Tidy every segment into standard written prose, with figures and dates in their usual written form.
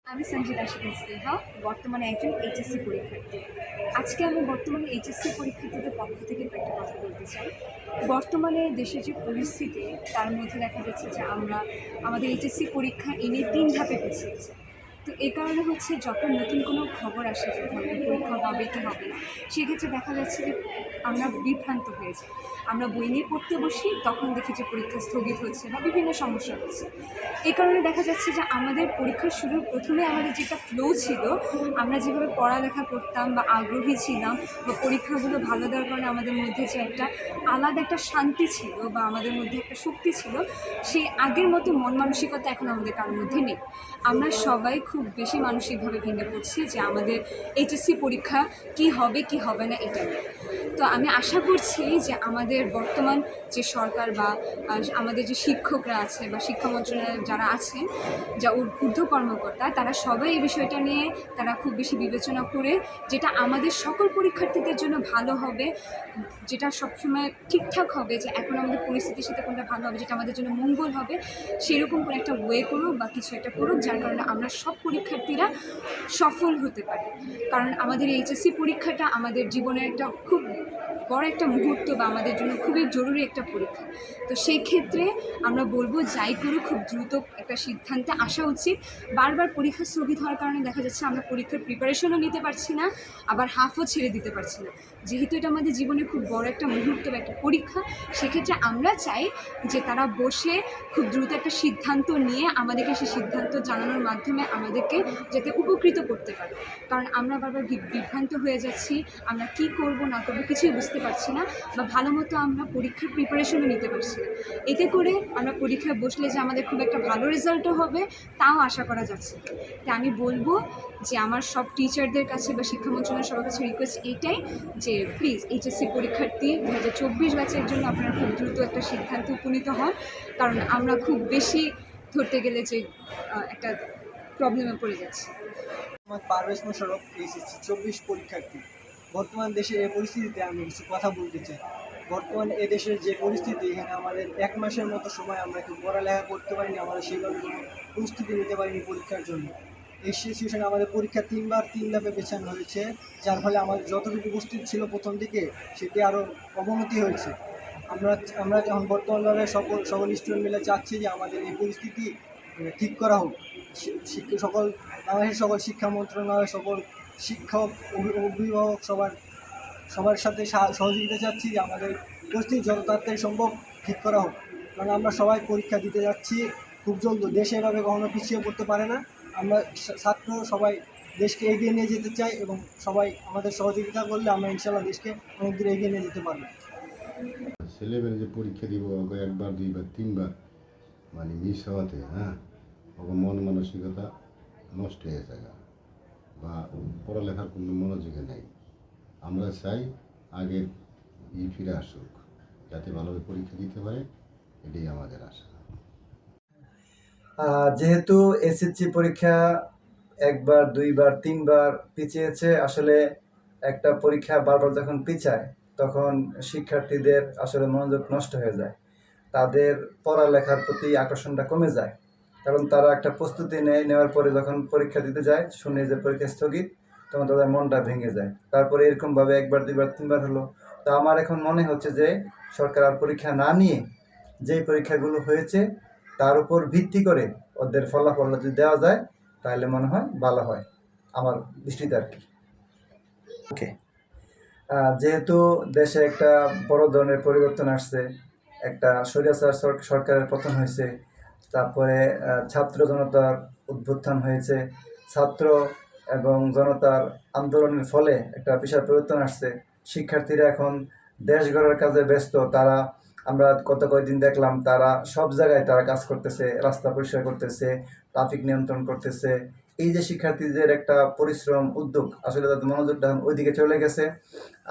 আমি সঞ্জিতা শিখেন স্নেহা, বর্তমানে একজন এইচএসসি পরীক্ষার্থী। আজকে আমি বর্তমানে এইচএসসি পরীক্ষার্থীদের পক্ষ থেকে কয়েকটা কথা বলতে চাই। বর্তমানে দেশের যে পরিস্থিতি, তার মধ্যে দেখা যাচ্ছে যে আমরা আমাদের এইচএসসি পরীক্ষা এনে ৩ ধাপে পিছিয়েছি। তো এই কারণে হচ্ছে যখন নতুন কোনো খবর আসে যে ধরনের পরীক্ষা হবে কি হবে না, সেক্ষেত্রে দেখা যাচ্ছে যে আমরা বিভ্রান্ত হয়েছি। আমরা বই নিয়ে পড়তে বসি, তখন দেখি যে পরীক্ষা স্থগিত হচ্ছে বা বিভিন্ন সমস্যা হচ্ছে। এই কারণে দেখা যাচ্ছে যে আমাদের পরীক্ষার শুরুর প্রথমে আমাদের যেটা ফ্লো ছিল, আমরা যেভাবে পড়ালেখা করতাম বা আগ্রহী ছিলাম বা পরীক্ষাগুলো ভালো দেওয়ার কারণে আমাদের মধ্যে যে একটা আলাদা একটা শান্তি ছিল বা আমাদের মধ্যে একটা শক্তি ছিল, সেই আগের মতো মন মানসিকতা এখন আমাদের কারোর মধ্যে নেই। আমরা সবাই খুব বেশি মানসিকভাবে ভেঙে পড়ছি যে আমাদের এইচএসসি পরীক্ষা কি হবে কি হবে না এটা নিয়ে। তো আমি আশা করছি যে আমাদের বর্তমান যে সরকার বা আমাদের যে শিক্ষকরা আছে বা শিক্ষা মন্ত্রণালয়ের যারা আছেন, যা ঊর্ধ্ব কর্মকর্তা, তারা সবাই এই বিষয়টা নিয়ে তারা খুব বেশি বিবেচনা করে যেটা আমাদের সকল পরীক্ষার্থীদের জন্য ভালো হবে, যেটা সবসময় ঠিকঠাক হবে, যে এখন আমাদের পরিস্থিতির সাথে কোনটা ভালো হবে, যেটা আমাদের জন্য মঙ্গল হবে, সেরকম কোনো একটা ওয়ে করুক বা কিছু একটা করুক, যার কারণে আমরা সব পরীক্ষার্থীরা সফল হতে পারি। কারণ আমাদের এইচএসসি পরীক্ষাটা আমাদের জীবনের একটা খুব বড় একটা মুহূর্ত বা আমাদের জন্য খুবই জরুরি একটা পরীক্ষা। তো সেই ক্ষেত্রে আমরা বলবো যাই করুক খুব দ্রুত একটা সিদ্ধান্তে আসা উচিত। বারবার পরীক্ষা স্থগিত হওয়ার কারণে দেখা যাচ্ছে আমরা পরীক্ষার প্রিপারেশনও নিতে পারছি না, আবার হাফও ছেড়ে দিতে পারছি না। যেহেতু এটা আমাদের জীবনে খুব বড় একটা মুহূর্ত বা একটা পরীক্ষা, সেক্ষেত্রে আমরা চাই যে তারা বসে খুব দ্রুত একটা সিদ্ধান্ত নিয়ে আমাদেরকে সেই সিদ্ধান্ত জানানোর মাধ্যমে আমাদেরকে যাতে উপকৃত করতে পারে। কারণ আমরা বারবার বিভ্রান্ত হয়ে যাচ্ছি, আমরা কি করব না করবো কিছুই বুঝতে পারছি না, বা ভালো মতো আমরা পরীক্ষার প্রিপারেশনও নিতে পারছি না। এতে করে আমরা পরীক্ষায় বসলে যে আমাদের খুব একটা ভালো রেজাল্টও হবে, তাও আশা করা যাচ্ছে। তাই আমি বলবো যে আমার সব টিচারদের কাছে বা শিক্ষা মন্ত্রণালয়ের সবার কাছে রিকোয়েস্ট এইটাই যে প্লিজ এইচএসসি পরীক্ষার্থী 2024 ব্যাচের জন্য আপনারা খুব দ্রুত একটা সিদ্ধান্তে উপনীত হন। কারণ আমরা খুব বেশি ধরতে গেলে যে একটা প্রবলেমে পড়ে যাচ্ছি। মোহাম্মদ পারভেজ মোশাররফ, এইচএসসি 24 পরীক্ষার্থী। বর্তমান দেশের এই পরিস্থিতিতে আমি কিছু কথা বলতে চাই। বর্তমানে এ দেশের যে পরিস্থিতি, এখানে আমাদের 1 মাসের মতো সময় আমরা একটু পড়ালেখা করতে পারিনি, আমরা সেইভাবে কোনো প্রস্তুতি নিতে পারিনি পরীক্ষার জন্য। এই সিচুয়েশনে আমাদের পরীক্ষা 3 ধাপে পেছানো হয়েছে, যার ফলে আমাদের যতটুকু প্রস্তুতি ছিল প্রথম দিকে, সেটি আরও অবনতি হয়েছে। আমরা আমরা এখন বর্তমানভাবে সকল স্টুডেন্ট মিলে চাচ্ছি যে আমাদের এই পরিস্থিতি ঠিক করা হোক। সকল বাংলাদেশের সকল শিক্ষা মন্ত্রণালয়, সকল শিক্ষক, অভিভাবক সবার সাথে সহযোগিতা চাচ্ছি যে আমাদের পরিস্থিতি যত তাড়াতাড়ি সম্ভব ঠিক করা হোক। কারণ আমরা সবাই পরীক্ষা দিতে যাচ্ছি খুব জলদি, দেশ এভাবে কখনো পিছিয়ে পড়তে পারে না। আমরা ছাত্র সবাই দেশকে এগিয়ে নিয়ে যেতে চাই, এবং সবাই আমাদের সহযোগিতা করলে আমরা ইনশাল্লাহ দেশকে অনেক দূর এগিয়ে নিয়ে যেতে পারবো। ছেলেমেয়েরা যে পরীক্ষা দিব একবার দুইবার তিনবার মানে মিস হওয়াতে ওকে মন মানসিকতা নষ্ট হয়ে যায় বা পড়ালেখার কোনো মনোযোগে নেই। আমরা চাই আগের ফিরে আসুক, যাতে ভালোভাবে পরীক্ষা দিতে পারে, এটাই আমাদের আশা। যেহেতু এসএসসি পরীক্ষা একবার দুইবার তিনবার পিছিয়েছে, আসলে একটা পরীক্ষা বারবার যখন পিছায় তখন শিক্ষার্থীদের আসলে মনোযোগ নষ্ট হয়ে যায়, তাদের পড়ালেখার প্রতি আকর্ষণটা কমে যায়। কারণ তারা একটা প্রস্তুতি নেওয়ার পরে যখন পরীক্ষা দিতে যায়, শুনে যে পরীক্ষা স্থগিত, তখন তাদের মনটা ভেঙে যায়। তারপরে এরকমভাবে একবার দুইবার তিনবার হলো। তো আমার এখন মনে হচ্ছে যে সরকার আর পরীক্ষা না নিয়ে যেই পরীক্ষাগুলো হয়েছে তার উপর ভিত্তি করে ওদের ফলাফল যদি দেওয়া যায় তাহলে মনে হয় ভালো হয়, আমার দৃষ্টিতে আর কি। ওকে, যেহেতু দেশে একটা বড় ধরনের পরিবর্তন আসছে, একটা স্বৈরাচার সরকারের পতন হয়েছে, তারপরে ছাত্র জনতার উত্থান হয়েছে, ছাত্র এবং জনতার আন্দোলনের ফলে একটা বিশাল পরিবর্তন আসছে। শিক্ষার্থীরা এখন দেশ গড়ার কাজে ব্যস্ত। তারা, আমরা গত কয়েকদিন দেখলাম, তারা সব জায়গায় তারা কাজ করতেছে, রাস্তা পরিষ্কার করতেছে, ট্রাফিক নিয়ন্ত্রণ করতেছে। এই যে শিক্ষার্থীদের একটা পরিশ্রম, উদ্যোগ, আসলে তাদের মনোযোগটা ওইদিকে চলে গেছে।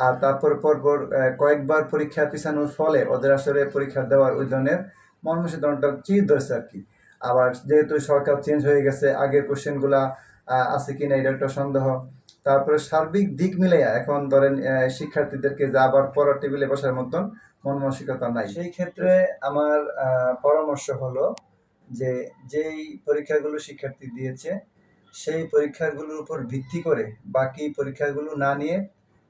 আর তারপর পরপর কয়েকবার পরীক্ষা পিছানোর ফলে ওদের আসলে পরীক্ষা দেওয়ার ওই ধরনের মনমানসিকতাটা চির ধরেছে আর কি। আবার যেহেতু সরকার চেঞ্জ হয়ে গেছে, আগের কোশ্চেনগুলা আছে কিনা এটা একটা সন্দেহ। তারপরে সার্বিক দিক মিলাইয়া এখন ধরেন শিক্ষার্থীদেরকে যে আবার পড়ার টেবিলে বসার মতন মন মানসিকতা নাই। সেই ক্ষেত্রে আমার পরামর্শ হলো যে যেই পরীক্ষাগুলো শিক্ষার্থী দিয়েছে সেই পরীক্ষাগুলোর উপর ভিত্তি করে বাকি পরীক্ষাগুলো না নিয়ে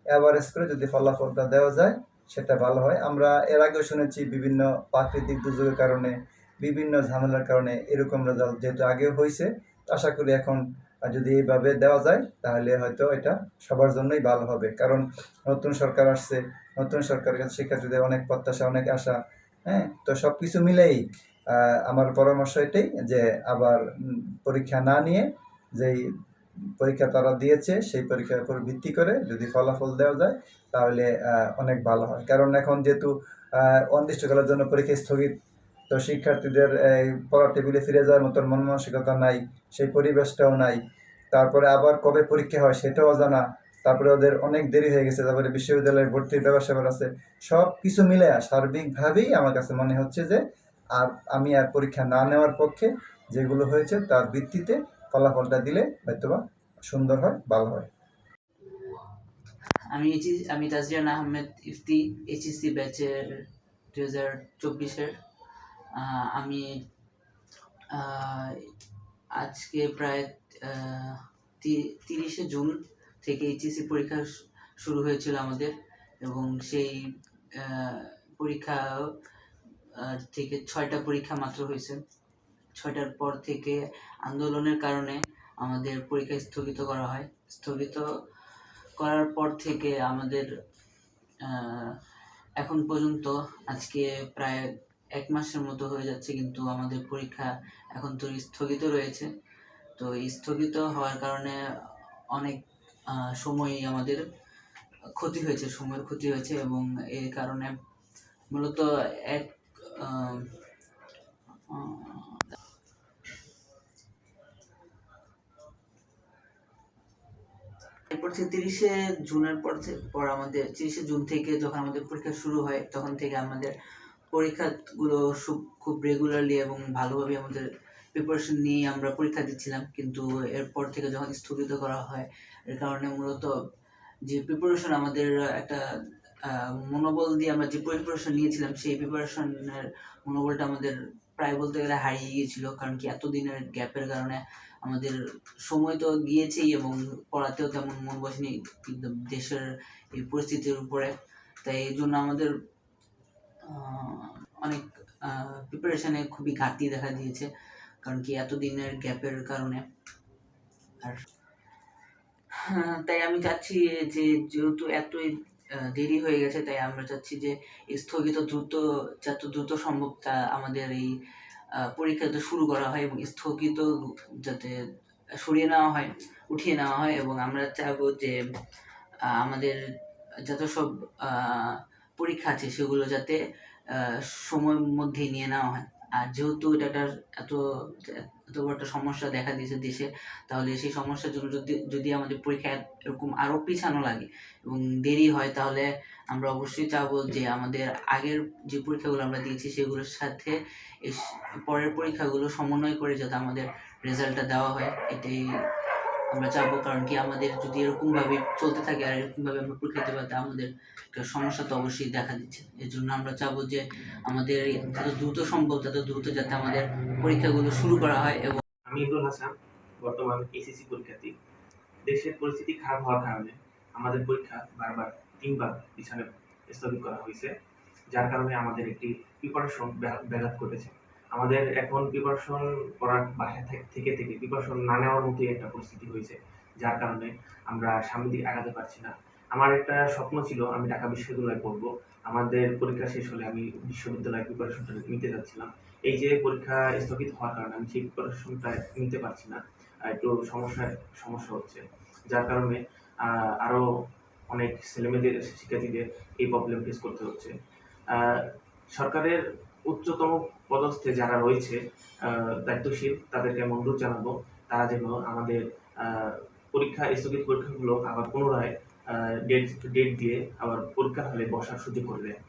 অ্যাভারেজ করে যদি ফলাফলটা দেওয়া যায় সেটা ভালো হয়। আমরা এর আগেও শুনেছি বিভিন্ন প্রাকৃতিক দুর্যোগের কারণে, বিভিন্ন ঝামেলার কারণে এরকম রেজাল্ট যেহেতু আগেও হয়েছে, আশা করি এখন যদি এইভাবে দেওয়া যায় তাহলে হয়তো এটা সবার জন্যই ভালো হবে। কারণ নতুন সরকার আসছে, নতুন সরকারের কাছে শিক্ষার্থীদের অনেক প্রত্যাশা, অনেক আশা। হ্যাঁ, তো সব কিছু মিলেই আমার পরামর্শ এটাই যে আবার পরীক্ষা না নিয়ে যেই পরীক্ষা তারা দিয়েছে সেই পরীক্ষার উপর ভিত্তি করে যদি ফলাফল দেওয়া যায় তাহলে অনেক ভালো হয়। কারণ এখন যেহেতু অনির্দিষ্টকালের জন্য পরীক্ষা স্থগিত, তো শিক্ষার্থীদের এই পড়ার টেবিলে ফিরে যাওয়ার মতন মন মানসিকতা নাই, সেই পরিবেশটাও নাই। তারপরে আবার কবে পরীক্ষা হয় সেটাও অজানা। তারপরে ওদের অনেক দেরি হয়ে গেছে, তারপরে বিশ্ববিদ্যালয়ে ভর্তির ব্যাপার আছে। সব কিছু মিলে সার্বিকভাবেই আমার কাছে মনে হচ্ছে যে আমি আর পরীক্ষা না নেওয়ার পক্ষে। যেগুলো হয়েছে তার ভিত্তিতে ফলাফলটা দিলে হয়তোবা সুন্দর হয়, ভালো হয়। আমি তাজরিয়ান আহমেদ ইফতি, এইচএসসি ব্যাচের 2024-এর। আমি আজকে প্রায় 30শে জুন থেকে এইচএসসি পরীক্ষা শুরু হয়েছিল আমাদের, এবং সেই পরীক্ষা থেকে 6টা পরীক্ষা মাত্র হয়েছে। 6টার পর থেকে আন্দোলনের কারণে আমাদের পরীক্ষা স্থগিত করা হয়। স্থগিত করার পর থেকে আমাদের এখন পর্যন্ত আজকে প্রায় 1 মাসের মতো হয়ে যাচ্ছে, কিন্তু আমাদের পরীক্ষা এখন তো স্থগিত রয়েছে। তো স্থগিত হওয়ার কারণে অনেক সময়ই আমাদের সময়ের ক্ষতি হয়েছে, এবং এর কারণে মূলত এরপর থেকে 30শে জুনের পর আমাদের 30শে জুন থেকে যখন আমাদের পরীক্ষা শুরু হয়, তখন থেকে আমাদের পরীক্ষাগুলো খুব রেগুলারলি এবং ভালোভাবে আমাদের প্রিপারেশন নিয়ে আমরা পরীক্ষা দিচ্ছিলাম। কিন্তু এরপর থেকে যখন স্থগিত করা হয়, এর কারণে মূলত যে প্রিপারেশন আমাদের একটা মনোবল দিয়ে আমরা যে প্রিপারেশন নিয়েছিলাম, সেই প্রিপারেশনের মনোবলটা আমাদের প্রায় বলতে গেলে হারিয়ে গিয়েছিল। কারণ কি, এতদিনের গ্যাপের কারণে আমাদের সময় তো গিয়েছেই এবং পড়াতেও তেমন মন বসেনি কিন্তু দেশের এই পরিস্থিতির উপরে। তাই এই জন্য আমাদের অনেক প্রিপারেশনে খুবই ঘাটতি দেখা দিয়েছে, কারণ কি এতদিনের গ্যাপের কারণে। আর তাই আমি চাচ্ছি যে যেহেতু এতই দেরি হয়ে গেছে, তাই আমরা চাচ্ছি যে স্থগিত যত দ্রুত সম্ভব তা আমাদের এই পরীক্ষা শুরু করা হয়, এবং স্থগিত যাতে সরিয়ে নেওয়া হয়, উঠিয়ে নেওয়া হয়। এবং আমরা চাইবো যে আমাদের যত সব পরীক্ষা আছে সেগুলো যাতে সময়ের মধ্যেই নিয়ে নেওয়া হয়। আর যেহেতু এটা এত বড় একটা সমস্যা দেখা দিয়েছে দেশে, তাহলে সেই সমস্যার জন্য যদি আমাদের পরীক্ষা এরকম আরও পিছানো লাগে এবং দেরি হয়, তাহলে আমরা অবশ্যই চাবো যে আমাদের আগের যে পরীক্ষাগুলো আমরা দিয়েছি সেগুলোর সাথে এই পরের পরীক্ষাগুলো সমন্বয় করে যাতে আমাদের রেজাল্টটা দেওয়া হয়, এটাই আমরা চাবো। কারণ কি, আমাদের যদি এরকমভাবে চলতে থাকে আর এরকমভাবে আমরা পরীক্ষা দিতে পারি, আমাদের একটা সমস্যা তো অবশ্যই দেখা দিচ্ছে। এর জন্য আমরা চাবো যে আমাদের যত দ্রুত সম্ভব তত দ্রুত যাতে আমাদের পরীক্ষাগুলো শুরু করা হয়। এবং আমি ইমরুল হাসান, বর্তমান এইচএসসি পরীক্ষার্থী। দেশের পরিস্থিতি খারাপ হওয়ার কারণে আমাদের পরীক্ষা বারবার 3বার পিছনে স্থগিত করা হয়েছে, যার কারণে আমাদের একটি প্রিপারেশন ব্যাঘাত ঘটেছে। আমাদের এখন প্রিপারেশন করার বাসায় থেকে প্রিপারেশন না নেওয়ার মতোই একটা পরিস্থিতি হয়েছে, যার কারণে আমরা সামনের দিকে আগাতে পারছি না। আমার একটা স্বপ্ন ছিল আমি ঢাকা বিশ্ববিদ্যালয়ে পড়বো। আমাদের পরীক্ষা শেষ হলে আমি বিশ্ববিদ্যালয়ে প্রিপারেশনটা নিতে যাচ্ছিলাম। এই যে পরীক্ষা স্থগিত হওয়ার কারণে আমি সেই প্রিপারেশনটা নিতে পারছি না, একটু সমস্যা হচ্ছে, যার কারণে আরও অনেক ছেলেমেয়েদের, শিক্ষার্থীদের এই প্রবলেম ফেস করতে হচ্ছে। সরকারের উচ্চতম পদস্থে যারা রয়েছে দায়িত্বশীল, তাদেরকে আমি অনুরোধ জানাবো তারা যেন আমাদের স্থগিত পরীক্ষাগুলো আবার পুনরায় ডেট দিয়ে আবার পরীক্ষা হলে বসার সুযোগ করে দেয়।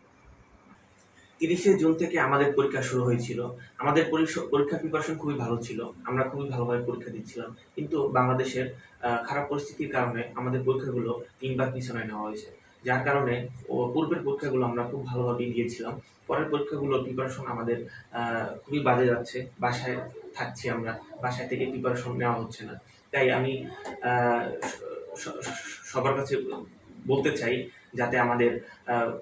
30শে জুন থেকে আমাদের পরীক্ষা শুরু হয়েছিল। আমাদের পরীক্ষা প্রিপারেশন খুবই ভালো ছিল, আমরা খুবই ভালোভাবে পরীক্ষা দিচ্ছিলাম। কিন্তু বাংলাদেশের খারাপ পরিস্থিতির কারণে আমাদের পরীক্ষাগুলো 3বার পিছনে নেওয়া হয়েছে, যার কারণে পূর্বের পরীক্ষাগুলো আমরা খুব ভালোভাবে দিয়েছিলাম। পরের পরীক্ষাগুলোর প্রিপারেশন আমাদের খুবই বাজে যাচ্ছে। বাসায় থাকছি আমরা, বাসায় থেকে প্রিপারেশন নেওয়া হচ্ছে না, তাই আমি আহ, সবার কাছে বলতে চাই যাতে আমাদের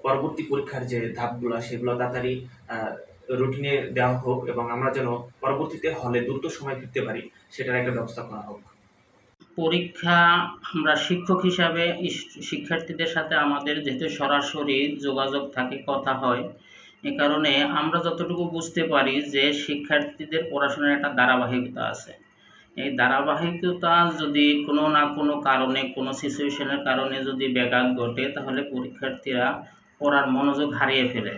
পরবর্তী পরীক্ষার যে ধাপগুলো সেগুলো তাড়াতাড়ি রুটিনে দেওয়া হোক এবং আমরা যেন পরবর্তীতে হলে দ্রুত সময় ফিরতে পারি, সেটার একটা ব্যবস্থা করা হোক। পরীক্ষা আমরা শিক্ষক হিসাবে শিক্ষার্থীদের সাথে আমাদের যেহেতু সরাসরি যোগাযোগ থাকে, কথা হয়, এ কারণে আমরা যতটুকু বুঝতে পারি যে শিক্ষার্থীদের পড়াশোনার একটা ধারাবাহিকতা আছে। এই ধারাবাহিকতা যদি কোনো না কোনো কারণে, কোনো সিচুয়েশনের কারণে যদি ব্যাঘাত ঘটে, তাহলে পরীক্ষার্থীরা পড়ার মনোযোগ হারিয়ে ফেলে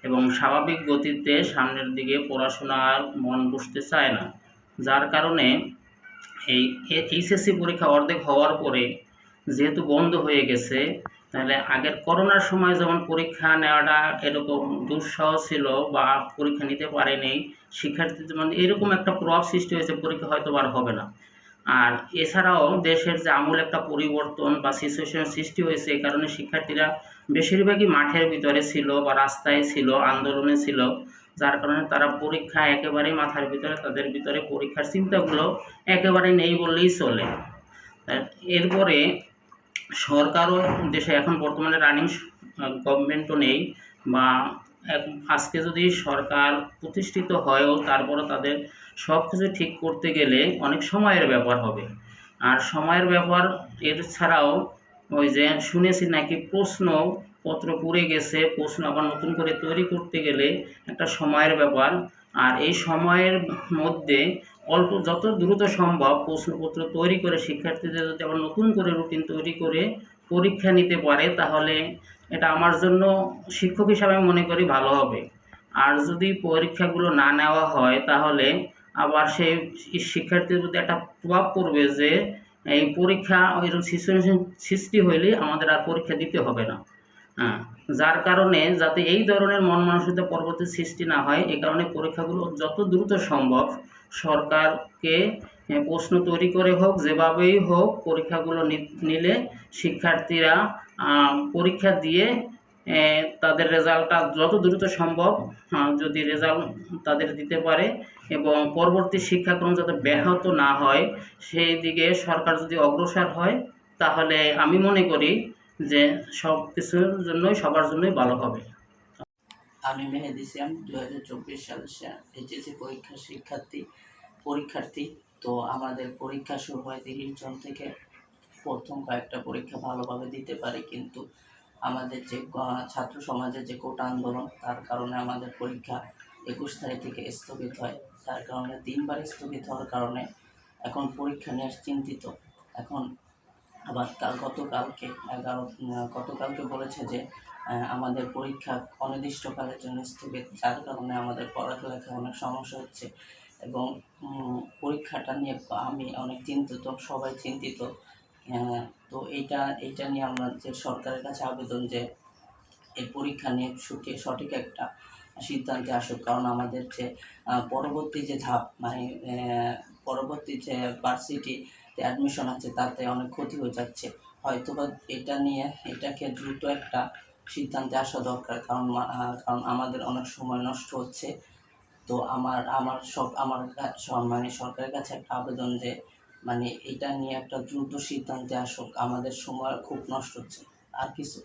এবং স্বাভাবিক গতিতে সামনের দিকে পড়াশোনার মন বসতে চায় না। যার কারণে এই এইচএসসি পরীক্ষা অর্ধেক হওয়ার পরে যেহেতু বন্ধ হয়ে গেছে, তাহলে আগের করোনার সময় যেমন পরীক্ষা নেওয়াটা এরকম দুঃসহ ছিল বা পরীক্ষা নিতে পারেনি শিক্ষার্থীদের মধ্যে, এরকম একটা প্রভাব সৃষ্টি হয়েছে, পরীক্ষা হয়তো আর হবে না। আর এছাড়াও দেশের যে আমূল একটা পরিবর্তন বা সিচুয়েশনের সৃষ্টি হয়েছে, এই কারণে শিক্ষার্থীরা বেশিরভাগই মাঠের ভিতরে ছিল বা রাস্তায় ছিল, আন্দোলনে ছিল। যার কারণে তারা পরীক্ষা একেবারেই মাথার ভিতরে, তাদের ভিতরে পরীক্ষার চিন্তাগুলো একেবারে নেই বললেই চলে। এরপরে সরকারও দেশে এখন বর্তমানে রানিং গভর্নমেন্টও নেই, বা আজকে যদি সরকার প্রতিষ্ঠিত হয়ও তারপরও তাদের সব কিছু ঠিক করতে গেলে অনেক সময়ের ব্যাপার হবে। আর সময়ের ব্যাপার এছাড়াও ওই যে শুনেছি নাকি প্রশ্নপত্র পুড়ে গেছে, প্রশ্ন আবার নতুন করে তৈরি করতে গেলে একটা সময়ের ব্যাপার। আর এই সময়ের মধ্যে অল্প যত দ্রুত সম্ভব প্রশ্নপত্র তৈরি করে শিক্ষার্থীদের যদি আবার নতুন করে রুটিন তৈরি করে পরীক্ষা নিতে পারে, তাহলে এটা আমার জন্য শিক্ষক হিসাবে মনে করি ভালো হবে। আর যদি পরীক্ষাগুলো না নেওয়া হয়, তাহলে আবার সেই শিক্ষার্থীর প্রতি একটা প্রভাব পড়বে যে এই পরীক্ষা এরকম সিচুয়েশন সৃষ্টি হইলে আমাদের আর পরীক্ষা দিতে হবে না। হ্যাঁ, যার কারণে যাতে এই ধরনের মন মানসিকতা পরবর্তী সৃষ্টি না হয়, এই কারণে পরীক্ষাগুলো যত দ্রুত সম্ভব সরকারকে প্রশ্ন তৈরি করে হোক, যেভাবেই হোক পরীক্ষাগুলো নিলে শিক্ষার্থীরা পরীক্ষা দিয়ে তাদের রেজাল্টটা যত দ্রুত সম্ভব যদি রেজাল্ট তাদের দিতে পারে এবং পরবর্তী শিক্ষাক্রম যাতে ব্যাহত না হয়, সেই দিকে সরকার যদি অগ্রসর হয়, তাহলে আমি মনে করি যে সব কিছুর জন্যই, সবার জন্যই ভালো হবে। আমি মেহেদি শ্যাম, 2024 সালের এইচএসসি পরীক্ষার্থী। তো আমাদের পরীক্ষা শুরু হয় 30 জন থেকে। প্রথম কয়েকটা পরীক্ষা ভালোভাবে দিতে পারি, কিন্তু আমাদের যে ছাত্র সমাজের যে কোটা আন্দোলন, তার কারণে আমাদের পরীক্ষা 21 তারিখ থেকে স্থগিত হয়। যার কারণে 3 বার স্থগিত হওয়ার কারণে এখন পরীক্ষা নিয়ে চিন্তিত। এখন আবার গতকালকে বলেছে যে আমাদের পরীক্ষা অনির্দিষ্টকালের জন্য স্থগিত, যার কারণে আমাদের পড়ালেখায় অনেক সমস্যা হচ্ছে এবং পরীক্ষাটা নিয়ে আমি অনেক চিন্তিত, সবাই চিন্তিত। তো এইটা নিয়ে আমরা যে সরকারের কাছে আবেদন যে এই পরীক্ষা নিয়ে সঠিক একটা সিদ্ধান্তে আসুক, কারণ আমাদের যে পরবর্তী যে ধাপ, মানে পরবর্তী যে ভার্সিটিতে অ্যাডমিশন আছে, তাতে অনেক ক্ষতি হয়ে যাচ্ছে। হয়তোবা এটাকে দ্রুত একটা সিদ্ধান্তে আসা দরকার, কারণ আমাদের অনেক সময় নষ্ট হচ্ছে। তো মানে সরকারের কাছে একটা আবেদন যে মানে এটা নিয়ে একটা দ্রুত সিদ্ধান্তে আসুক, আমাদের সময় খুব নষ্ট হচ্ছে। আর কিছু